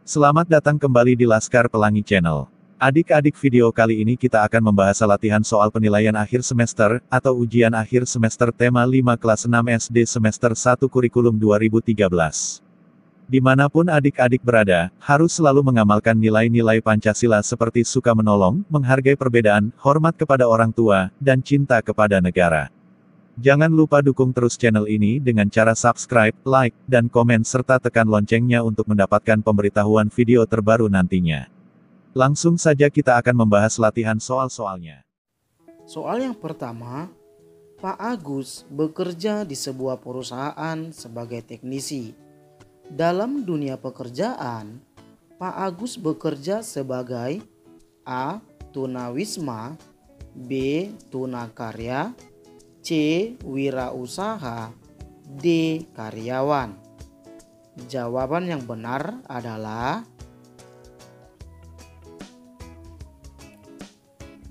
Selamat datang kembali di Laskar Pelangi Channel. Adik-adik, video kali ini kita akan membahas latihan soal penilaian akhir semester, atau ujian akhir semester tema 5 kelas 6 SD semester 1 kurikulum 2013. Dimanapun adik-adik berada, harus selalu mengamalkan nilai-nilai Pancasila seperti suka menolong, menghargai perbedaan, hormat kepada orang tua, dan cinta kepada negara. Jangan lupa dukung terus channel ini dengan cara subscribe, like, dan komen serta tekan loncengnya untuk mendapatkan pemberitahuan video terbaru nantinya. Langsung saja kita akan membahas latihan soal-soalnya. Soal yang pertama, Pak Agus bekerja di sebuah perusahaan sebagai teknisi. Dalam dunia pekerjaan, Pak Agus bekerja sebagai A. Tunawisma, B. Tunakarya, C. Wirausaha, D. Karyawan. Jawaban yang benar adalah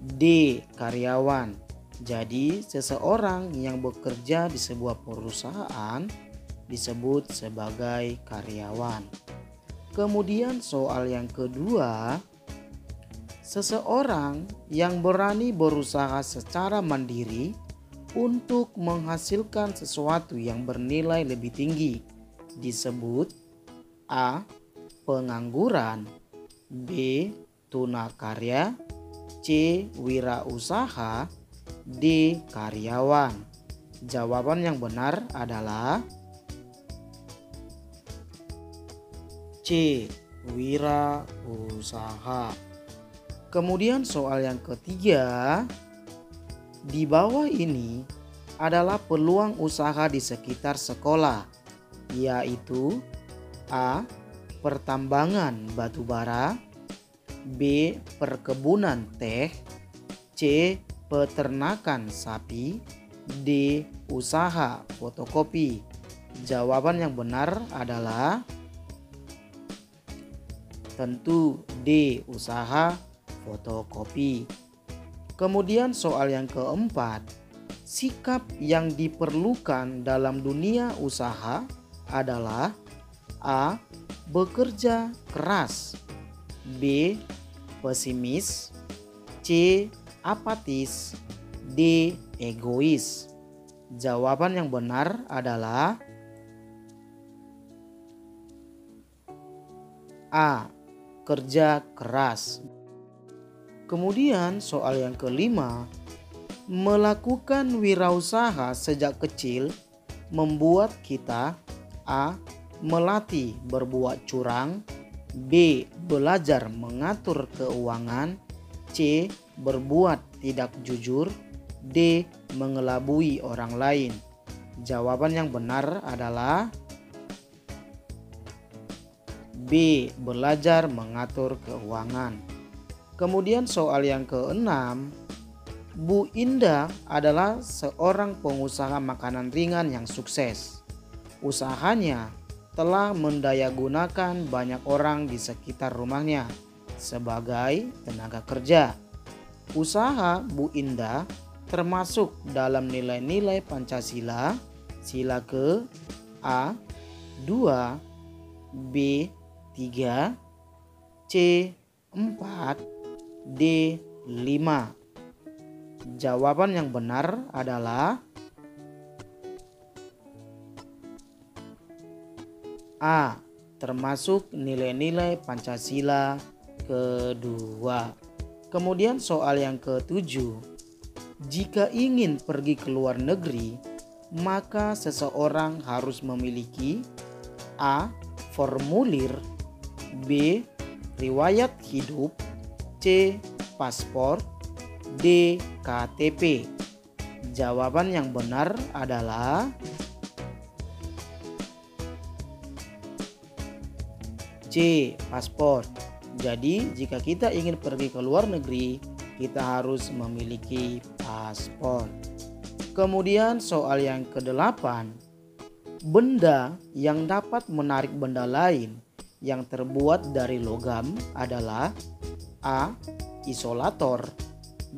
D. Karyawan. Jadi seseorang yang bekerja di sebuah perusahaan disebut sebagai karyawan. Kemudian soal yang kedua, seseorang yang berani berusaha secara mandiri untuk menghasilkan sesuatu yang bernilai lebih tinggi disebut A. Pengangguran, B. Tunakarya, C. Wirausaha, D. Karyawan. Jawaban yang benar adalah C. Wirausaha. Kemudian soal yang ketiga, di bawah ini adalah peluang usaha di sekitar sekolah, yaitu A. Pertambangan batu bara, B. Perkebunan teh, C. Peternakan sapi, D. Usaha fotokopi. Jawaban yang benar adalah tentu D. Usaha fotokopi. Kemudian soal yang keempat, sikap yang diperlukan dalam dunia usaha adalah A. Bekerja keras, B. Pesimis, C. Apatis, D. Egois. Jawaban yang benar adalah A. Kerja keras. Kemudian soal yang kelima, melakukan wirausaha sejak kecil membuat kita A. Melatih berbuat curang, B. Belajar mengatur keuangan, C. Berbuat tidak jujur, D. Mengelabui orang lain. Jawaban yang benar adalah B. Belajar mengatur keuangan. Kemudian soal yang keenam, Bu Indah adalah seorang pengusaha makanan ringan yang sukses. Usahanya telah mendayagunakan banyak orang di sekitar rumahnya sebagai tenaga kerja. Usaha Bu Indah termasuk dalam nilai-nilai Pancasila sila ke A. 2, B. 3, C. 4, D. 5. Jawaban yang benar adalah A. Termasuk nilai-nilai Pancasila kedua. Kemudian soal yang ketujuh, jika ingin pergi ke luar negeri, maka seseorang harus memiliki A. Formulir, B. Riwayat hidup, C. Paspor, D. KTP. Jawaban yang benar adalah C. Paspor. Jadi jika kita ingin pergi ke luar negeri, kita harus memiliki paspor. Kemudian soal yang kedelapan, benda yang dapat menarik benda lain yang terbuat dari logam adalah A. Isolator,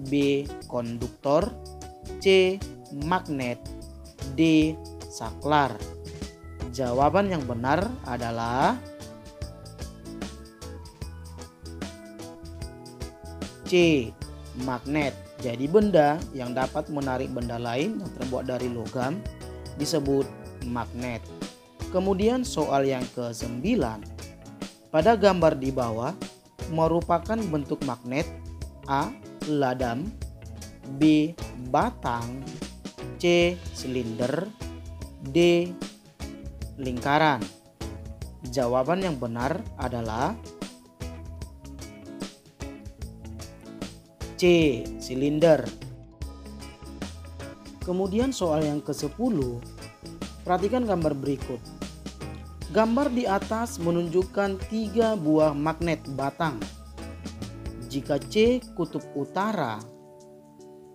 B. Konduktor, C. Magnet, D. Saklar. Jawaban yang benar adalah C. Magnet. Jadi benda yang dapat menarik benda lain yang terbuat dari logam disebut magnet. Kemudian soal yang ke-9. Pada gambar di bawah merupakan bentuk magnet: A. Ladam, B. Batang, C. Silinder, D. Lingkaran. Jawaban yang benar adalah C. Silinder. Kemudian soal yang ke-10. Perhatikan gambar berikut. Gambar di atas menunjukkan 3 buah magnet batang. Jika C kutub utara,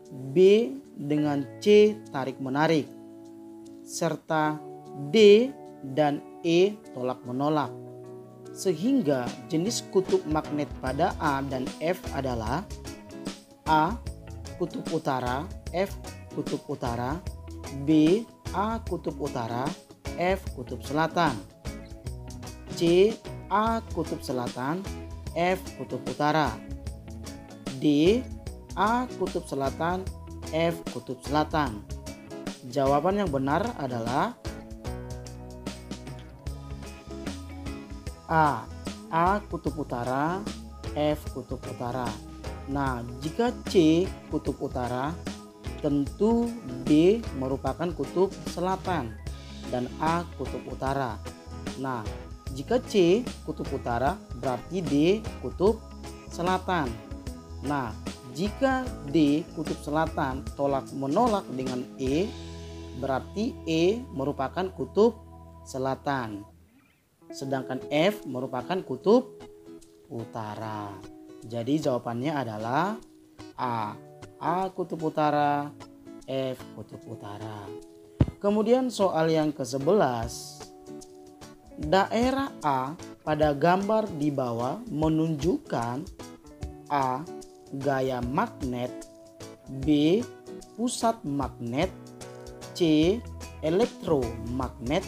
B dengan C tarik menarik, serta D dan E tolak menolak, sehingga jenis kutub magnet pada A dan F adalah A. Kutub utara, F. Kutub utara, B. A. Kutub utara, F. Kutub selatan, C. A. Kutub selatan, F. Kutub utara, D. A. Kutub selatan, F. Kutub selatan. Jawaban yang benar adalah A. A. Kutub utara, F. Kutub utara. Nah, jika C kutub utara, tentu D merupakan kutub selatan dan A kutub utara. Nah, jika C kutub utara, berarti D kutub selatan. Nah, jika D kutub selatan tolak menolak dengan E, berarti E merupakan kutub selatan. Sedangkan F merupakan kutub utara. Jadi jawabannya adalah A. A kutub utara, F kutub utara. Kemudian soal yang ke-11. Daerah A pada gambar di bawah menunjukkan A. Gaya magnet, B. Pusat magnet, C. Elektromagnet,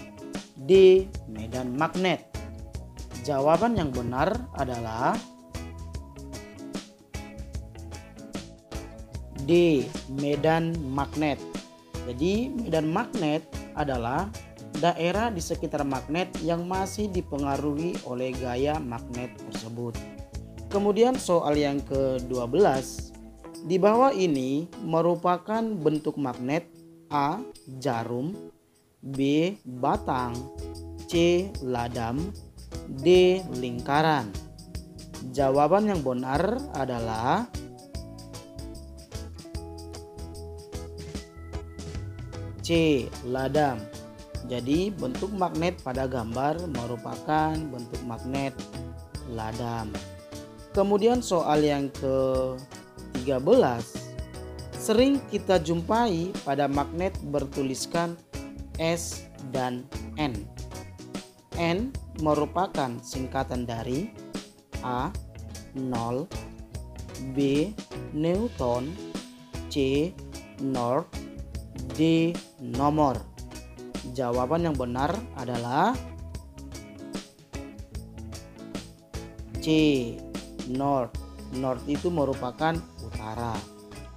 D. Medan magnet. Jawaban yang benar adalah D. Medan magnet. Jadi medan magnet adalah daerah di sekitar magnet yang masih dipengaruhi oleh gaya magnet tersebut. Kemudian soal yang ke-12. Di bawah ini merupakan bentuk magnet: A. Jarum, B. Batang, C. Ladam, D. Lingkaran. Jawaban yang benar adalah C. Ladam. Jadi bentuk magnet pada gambar merupakan bentuk magnet ladam. Kemudian soal yang ke-13. Sering kita jumpai pada magnet bertuliskan S dan N. N merupakan singkatan dari A. Nol, B. Newton, C. North, D. Nomor. Jawaban yang benar adalah C. North. North itu merupakan utara.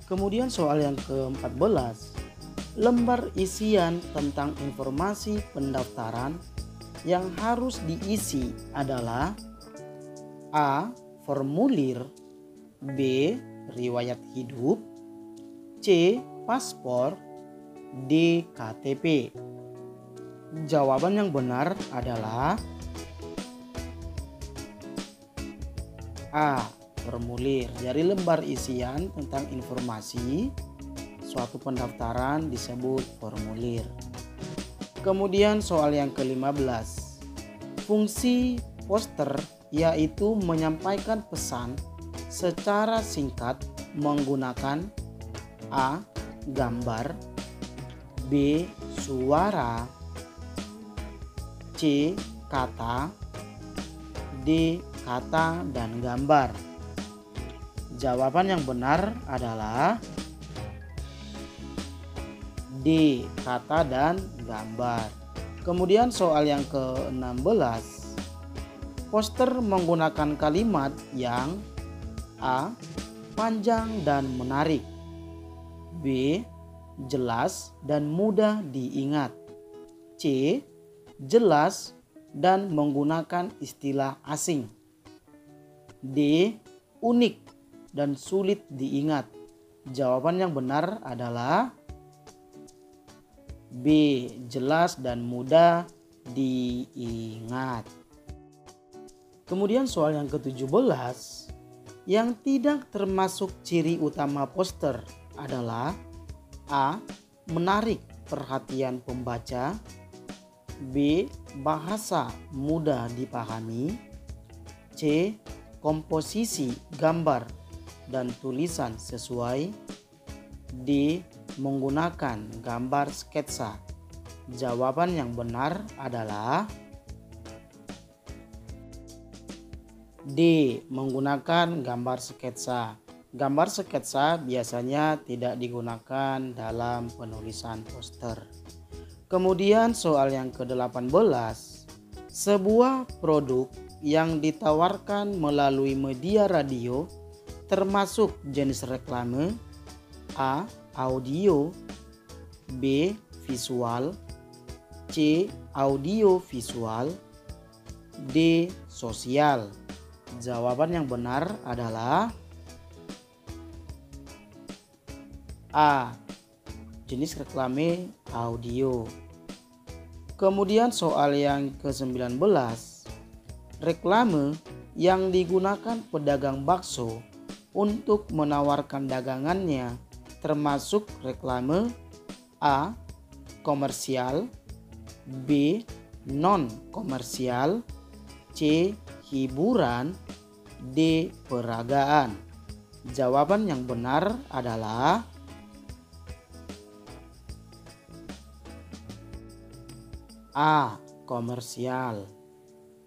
Kemudian soal yang ke-14. Lembar isian tentang informasi pendaftaran yang harus diisi adalah A. Formulir, B. Riwayat hidup, C. Paspor, D. KTP. Jawaban yang benar adalah A. Formulir. Dari lembar isian tentang informasi suatu pendaftaran disebut formulir. Kemudian soal yang ke-15. Fungsi poster yaitu menyampaikan pesan secara singkat menggunakan A. Gambar, B. Suara, C. Kata, D. Kata dan gambar. Jawaban yang benar adalah D. Kata dan gambar. Kemudian soal yang ke-16. Poster menggunakan kalimat yang A. panjang dan menarik. B. Jelas dan mudah diingat. C. Jelas dan menggunakan istilah asing. D. Unik dan sulit diingat. Jawaban yang benar adalah B. Jelas dan mudah diingat. Kemudian soal yang ke-17, yang tidak termasuk ciri utama poster adalah A. Menarik perhatian pembaca. B. Bahasa mudah dipahami. C. Komposisi gambar dan tulisan sesuai. D. Menggunakan gambar sketsa. Jawaban yang benar adalah D. Menggunakan gambar sketsa. Gambar sketsa biasanya tidak digunakan dalam penulisan poster. Kemudian soal yang ke-18, sebuah produk yang ditawarkan melalui media radio termasuk jenis reklame. A. Audio. B. Visual. C. Audio visual. D. Sosial. Jawaban yang benar adalah A. Jenis reklame audio. Kemudian soal yang ke-19, reklame yang digunakan pedagang bakso untuk menawarkan dagangannya termasuk reklame A. Komersial. B. Non komersial. C. Hiburan. D. Peragaan. Jawaban yang benar adalah A. Komersial.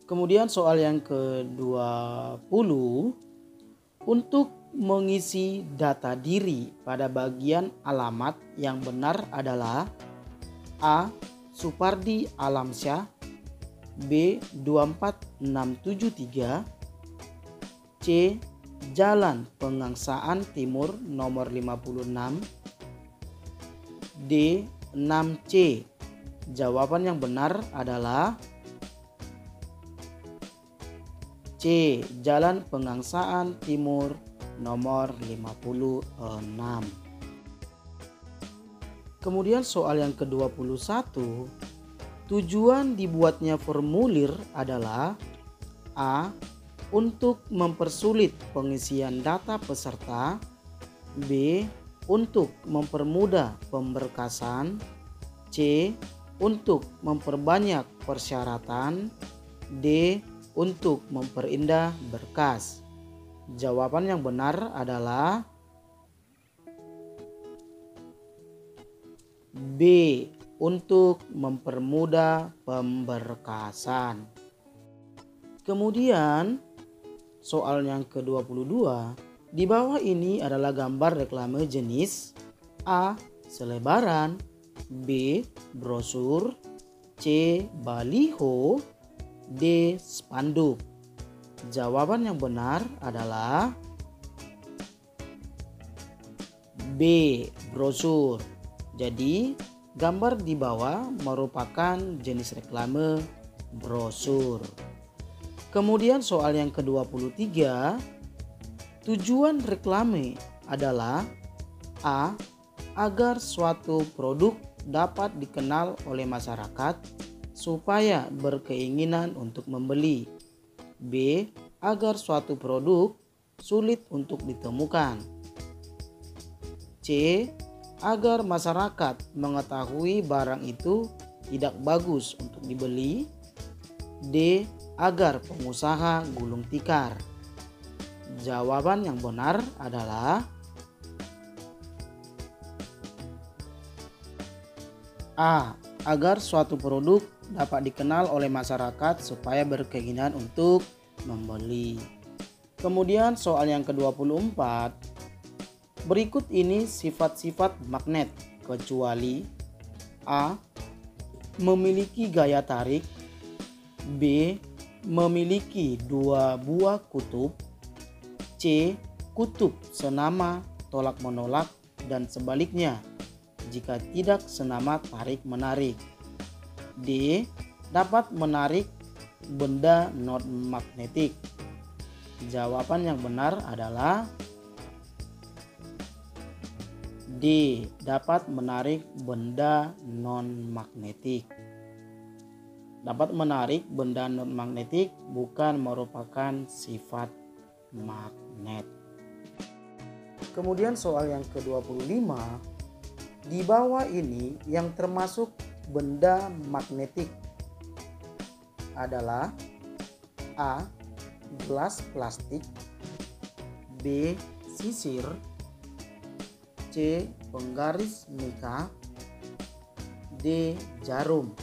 Kemudian soal yang ke-20, untuk mengisi data diri pada bagian alamat yang benar adalah A. Supardi Alamsyah. B. 24673. C. Jalan Pengangsaan Timur nomor 56. D. 6C. Jawaban yang benar adalah C. Jalan Pengangsaan Timur nomor 56. Kemudian soal yang ke-21, tujuan dibuatnya formulir adalah A. Untuk mempersulit pengisian data peserta. B. Untuk mempermudah pemberkasan. C. Untuk memperbanyak persyaratan. D. Untuk memperindah berkas. Jawaban yang benar adalah B. Untuk mempermudah pemberkasan. Kemudian soal yang ke-22, di bawah ini adalah gambar reklame jenis A. Selebaran. B. Brosur. C. Baliho. D. Spanduk. Jawaban yang benar adalah B. Brosur. Jadi gambar di bawah merupakan jenis reklame brosur. Kemudian soal yang ke-23, tujuan reklame adalah A. Agar suatu produk dapat dikenal oleh masyarakat supaya berkeinginan untuk membeli. B. Agar suatu produk sulit untuk ditemukan. C. Agar masyarakat mengetahui barang itu tidak bagus untuk dibeli. D. Agar pengusaha gulung tikar. Jawaban yang benar adalah A. Agar suatu produk dapat dikenal oleh masyarakat supaya berkeinginan untuk membeli. Kemudian soal yang ke-24, berikut ini sifat-sifat magnet kecuali A. Memiliki gaya tarik. B. Memiliki dua buah kutub. C. kutub senama tolak-menolak dan sebaliknya jika tidak senama tarik-menarik. D. Dapat menarik benda non-magnetik. Jawaban yang benar adalah D. Dapat menarik benda non-magnetik. Dapat menarik benda non-magnetik bukan merupakan sifat magnet. Kemudian soal yang ke-25. Di bawah ini yang termasuk benda magnetik adalah A. Gelas plastik, B. Sisir, C. Penggaris mika, D. Jarum.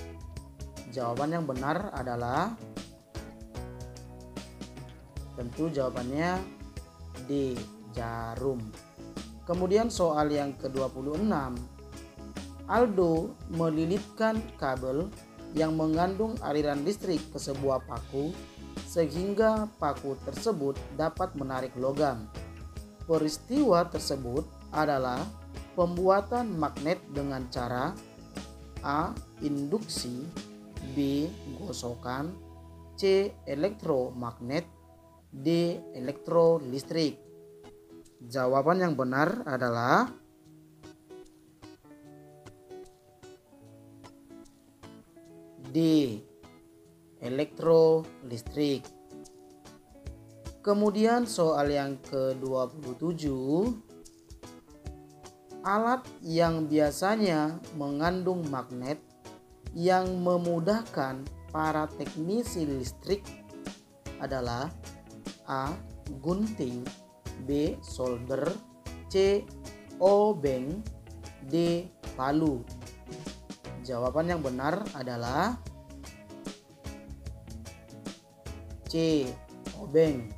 Jawaban yang benar adalah tentu jawabannya D. Jarum. Kemudian soal yang ke-26. Aldo melilitkan kabel yang mengandung aliran listrik ke sebuah paku sehingga paku tersebut dapat menarik logam. Peristiwa tersebut adalah pembuatan magnet dengan cara A. Induksi, B. Gosokan, C. Elektromagnet, D. Elektrolistrik. Jawaban yang benar adalah D. Elektrolistrik. Kemudian soal yang ke-27. Alat yang biasanya mengandung magnet yang memudahkan para teknisi listrik adalah A. Gunting, B. Solder, C. obeng, D. palu. Jawaban yang benar adalah C. Obeng.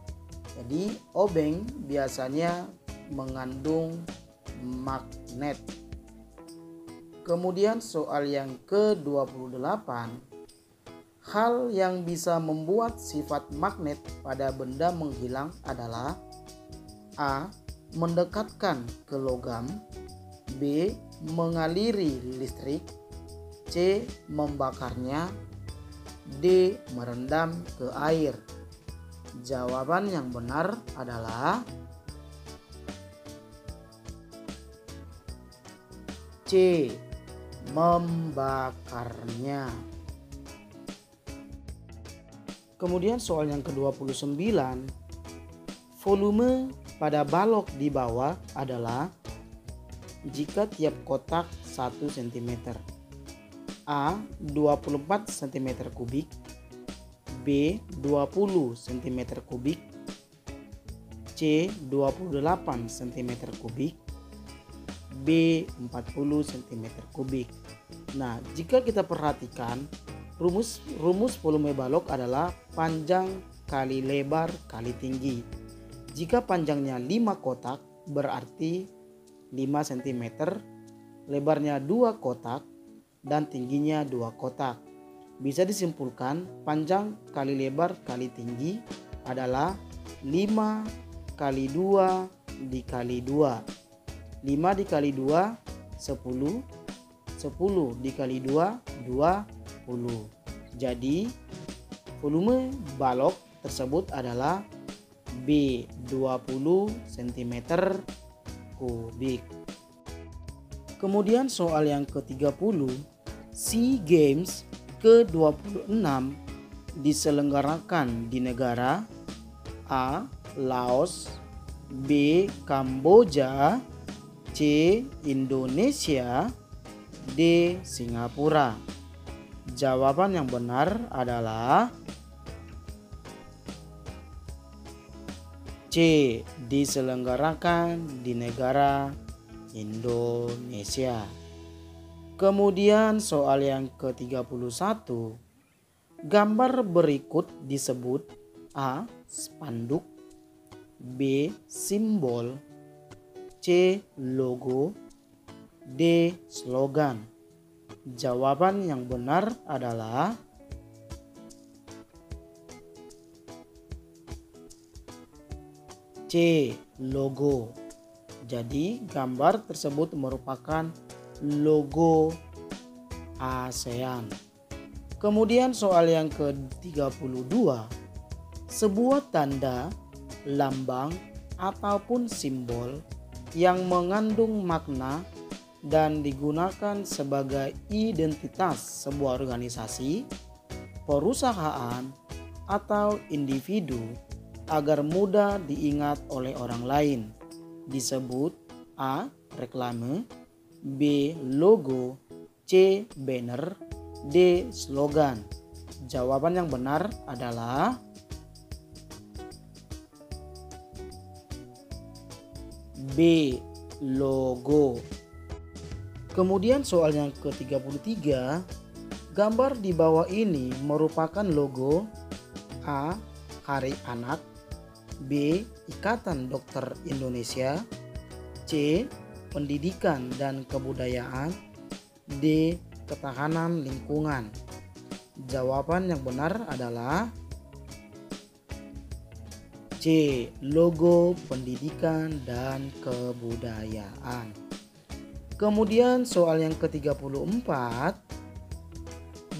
Jadi obeng biasanya mengandung magnet. Kemudian soal yang ke-28. Hal yang bisa membuat sifat magnet pada benda menghilang adalah A. Mendekatkan ke logam, B. Mengaliri listrik, C. Membakarnya, D. Merendam ke air. Jawaban yang benar adalah C. Membakarnya. Kemudian soal yang ke-29. Volume pada balok di bawah adalah jika tiap kotak 1 cm. A. 24 cm kubik, B. 20 cm kubik, C. 28 cm kubik, B. 40 cm kubik. Nah, jika kita perhatikan rumus volume balok adalah panjang kali lebar kali tinggi. Jika panjangnya 5 kotak berarti 5 cm, lebarnya 2 kotak dan tingginya 2 kotak. Bisa disimpulkan panjang kali lebar kali tinggi adalah 5 kali 2 dikali 2. 5 dikali 2 10, 10 dikali 2 20. Jadi volume balok tersebut adalah B. 20 cm kubik. Kemudian soal yang ke-30. SEA Games ke-26 diselenggarakan di negara A. Laos, B. Kamboja, C. Indonesia, D. Singapura. Jawaban yang benar adalah C. Diselenggarakan di negara Indonesia. Kemudian soal yang ke-31. Gambar berikut disebut A. Spanduk, B. Simbol, C. Logo, D. Slogan. Jawaban yang benar adalah C. logo. Jadi gambar tersebut merupakan logo ASEAN. Kemudian soal yang ke-32, sebuah tanda, lambang, ataupun simbol yang mengandung makna dan digunakan sebagai identitas sebuah organisasi, perusahaan, atau individu agar mudah diingat oleh orang lain disebut A. reklame, B. logo, C. banner, D. slogan. Jawaban yang benar adalah B. logo. Kemudian soal yang ke-33, gambar di bawah ini merupakan logo A. Hari Anak, B. Ikatan Dokter Indonesia, C. Pendidikan dan Kebudayaan, D. Ketahanan Lingkungan. Jawaban yang benar adalah C. Logo Pendidikan dan Kebudayaan. Kemudian soal yang ke-34,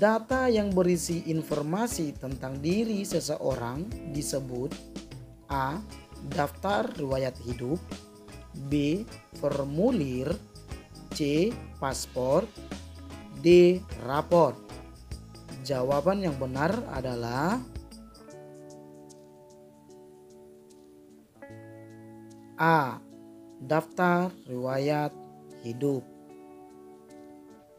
data yang berisi informasi tentang diri seseorang disebut A. daftar riwayat hidup, B. formulir, C. paspor, D. rapor. Jawaban yang benar adalah A. daftar riwayat hidup.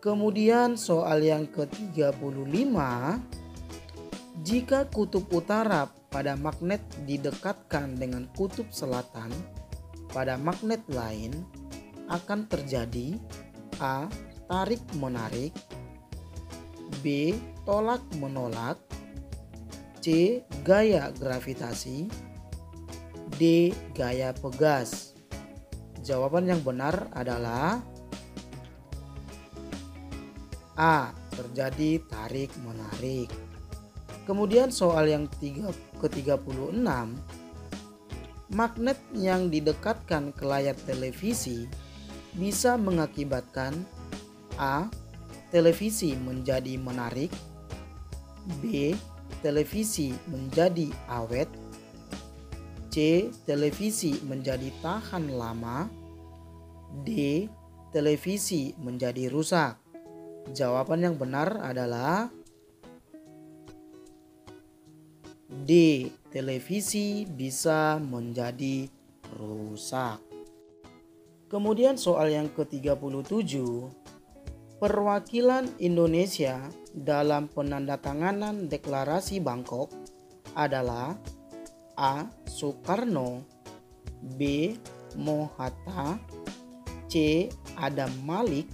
Kemudian soal yang ke-35, jika kutub utara pada magnet didekatkan dengan kutub selatan pada magnet lain, akan terjadi A. tarik menarik, B. tolak menolak, C. gaya gravitasi, D. gaya pegas. Jawaban yang benar adalah A. terjadi tarik menarik. Kemudian soal yang ke-36, magnet yang didekatkan ke layar televisi bisa mengakibatkan A. televisi menjadi menarik, B. televisi menjadi awet, C. televisi menjadi tahan lama, D. televisi menjadi rusak. Jawaban yang benar adalah D. televisi bisa menjadi rusak. Kemudian soal yang ke-37, perwakilan Indonesia dalam penandatanganan deklarasi Bangkok adalah A. Soekarno, B. Mohatta, C. Adam Malik,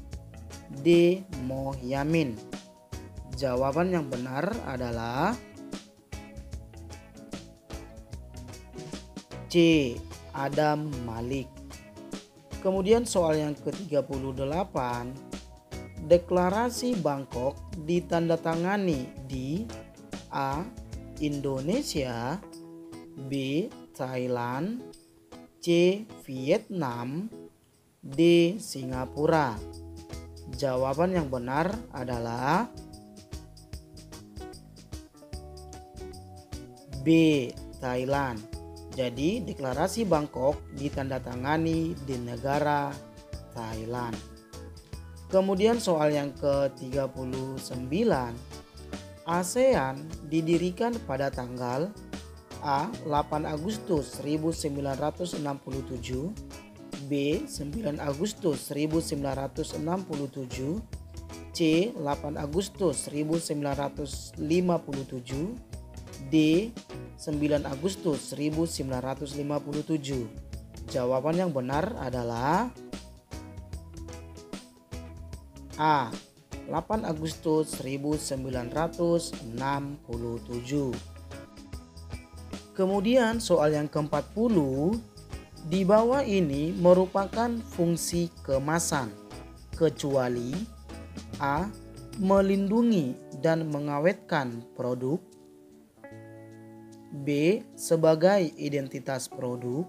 D. Mohyamin. Jawaban yang benar adalah C. Adam Malik. Kemudian soal yang ke-38, deklarasi Bangkok ditandatangani di A. Indonesia, B. Thailand, C. Vietnam, D. Singapura. Jawaban yang benar adalah B. Thailand. Jadi deklarasi Bangkok ditandatangani di negara Thailand. Kemudian soal yang ke-39, ASEAN didirikan pada tanggal A. 8 Agustus 1967, B. 9 Agustus 1967, C. 8 Agustus 1957, D. 9 Agustus 1957. Jawaban yang benar adalah A. 8 Agustus 1967. Kemudian soal yang ke-40, di bawah ini merupakan fungsi kemasan, kecuali A. melindungi dan mengawetkan produk, B. sebagai identitas produk,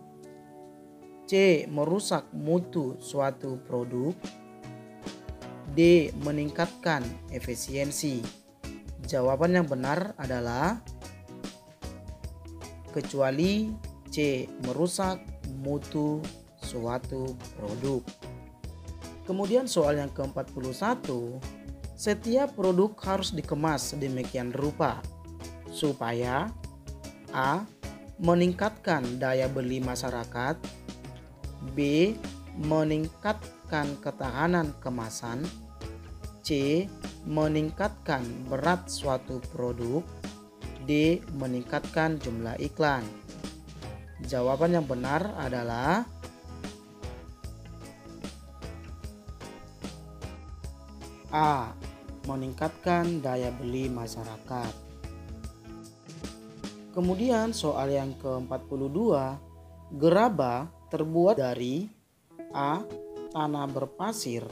C. Merusak mutu suatu produk. D. Meningkatkan efisiensi. Jawaban yang benar adalah kecuali C. Merusak mutu suatu produk. Kemudian soal yang ke-41, setiap produk harus dikemas sedemikian rupa supaya A. Meningkatkan daya beli masyarakat, B. Meningkatkan ketahanan kemasan, C. Meningkatkan berat suatu produk, D. Meningkatkan jumlah iklan. Jawaban yang benar adalah A. Meningkatkan daya beli masyarakat. Kemudian soal yang ke-42, gerabah terbuat dari A. Tanah berpasir,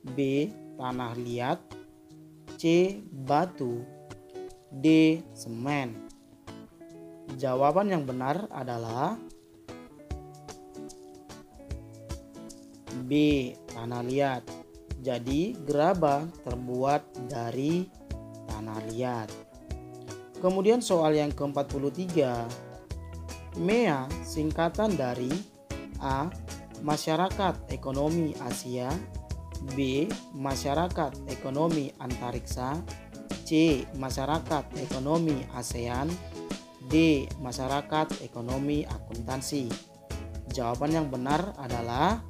B. Tanah liat, C. Batu, D. Semen. Jawaban yang benar adalah B. Tanah liat. Jadi gerabah terbuat dari tanah liat. Kemudian soal yang ke-43, MEA singkatan dari A. Masyarakat Ekonomi Asia, B. Masyarakat Ekonomi Antariksa, C. Masyarakat Ekonomi ASEAN, D. Masyarakat Ekonomi Akuntansi. Jawaban yang benar adalah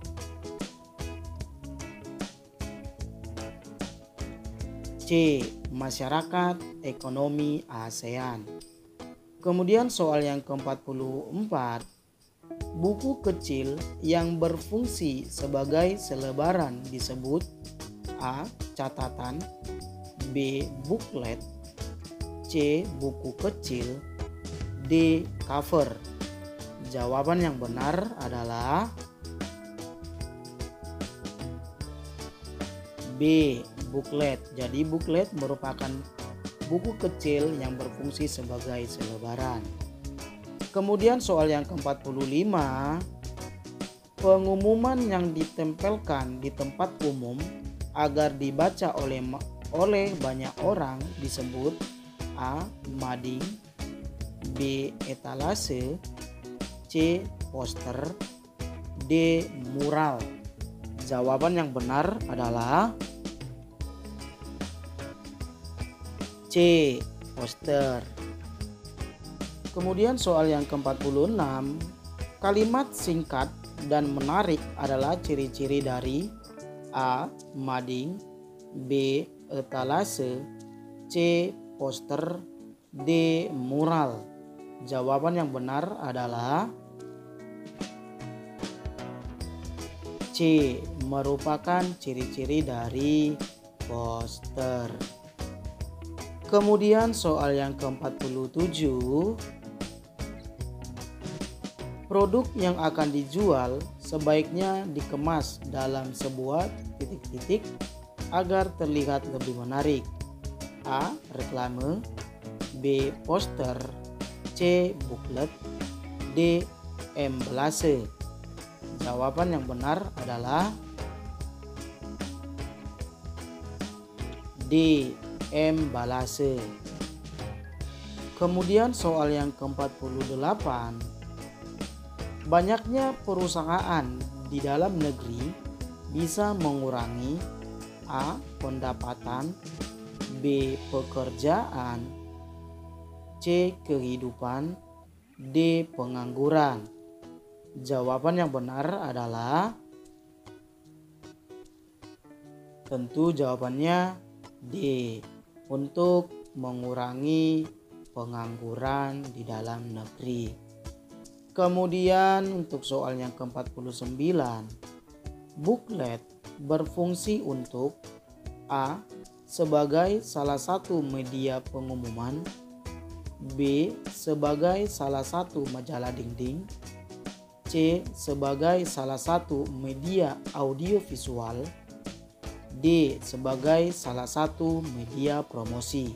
C. Masyarakat Ekonomi ASEAN. Kemudian soal yang ke-44, buku kecil yang berfungsi sebagai selebaran disebut A. Catatan, B. Booklet, C. Buku kecil, D. Cover. Jawaban yang benar adalah B. Booklet. Jadi booklet merupakan buku kecil yang berfungsi sebagai selebaran. Kemudian soal yang ke-45, pengumuman yang ditempelkan di tempat umum agar dibaca oleh banyak orang disebut A. Mading, B. Etalase, C. Poster, D. Mural. Jawaban yang benar adalah C. Poster. Kemudian soal yang ke-46, kalimat singkat dan menarik adalah ciri-ciri dari A. Mading, B. Etalase, C. Poster, D. Mural. Jawaban yang benar adalah C. Merupakan ciri-ciri dari poster. Kemudian soal yang ke-47, produk yang akan dijual sebaiknya dikemas dalam sebuah titik-titik agar terlihat lebih menarik. A. Reklame, B. Poster, C. Booklet, D. Emballase. Jawaban yang benar adalah D. Emballase. Kemudian soal yang ke-48, banyaknya perusahaan di dalam negeri bisa mengurangi A. Pendapatan, B. Pekerjaan, C. Kehidupan, D. Pengangguran. Jawaban yang benar adalah tentu jawabannya D. Untuk mengurangi pengangguran di dalam negeri. Kemudian untuk soal yang ke-49, booklet berfungsi untuk A. Sebagai salah satu media pengumuman, B. Sebagai salah satu majalah dinding, C. Sebagai salah satu media audiovisual, D. Sebagai salah satu media promosi.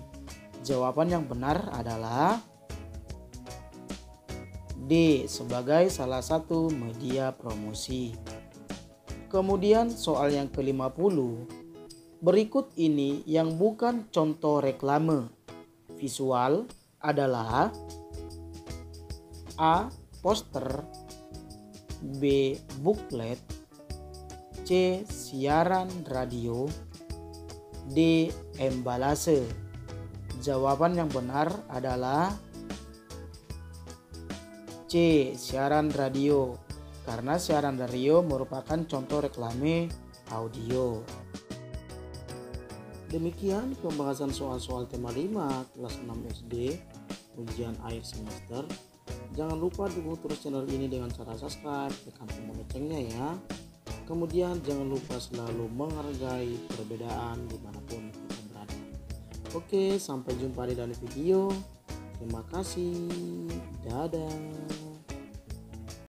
Jawaban yang benar adalah D. D. Sebagai salah satu media promosi. Kemudian soal yang ke-50. Berikut ini yang bukan contoh reklame visual adalah A. Poster, B. Booklet, C. Siaran radio, D. Embalase. Jawaban yang benar adalah C. Siaran radio, karena siaran radio merupakan contoh reklame audio. Demikian pembahasan soal-soal tema 5 kelas 6 SD ujian akhir semester. Jangan lupa dukung terus channel ini dengan cara subscribe, tekan tombol loncengnya ya. Kemudian jangan lupa selalu menghargai perbedaan dimanapun kita berada. Oke, sampai jumpa di dalam video. Terima kasih. Dadah.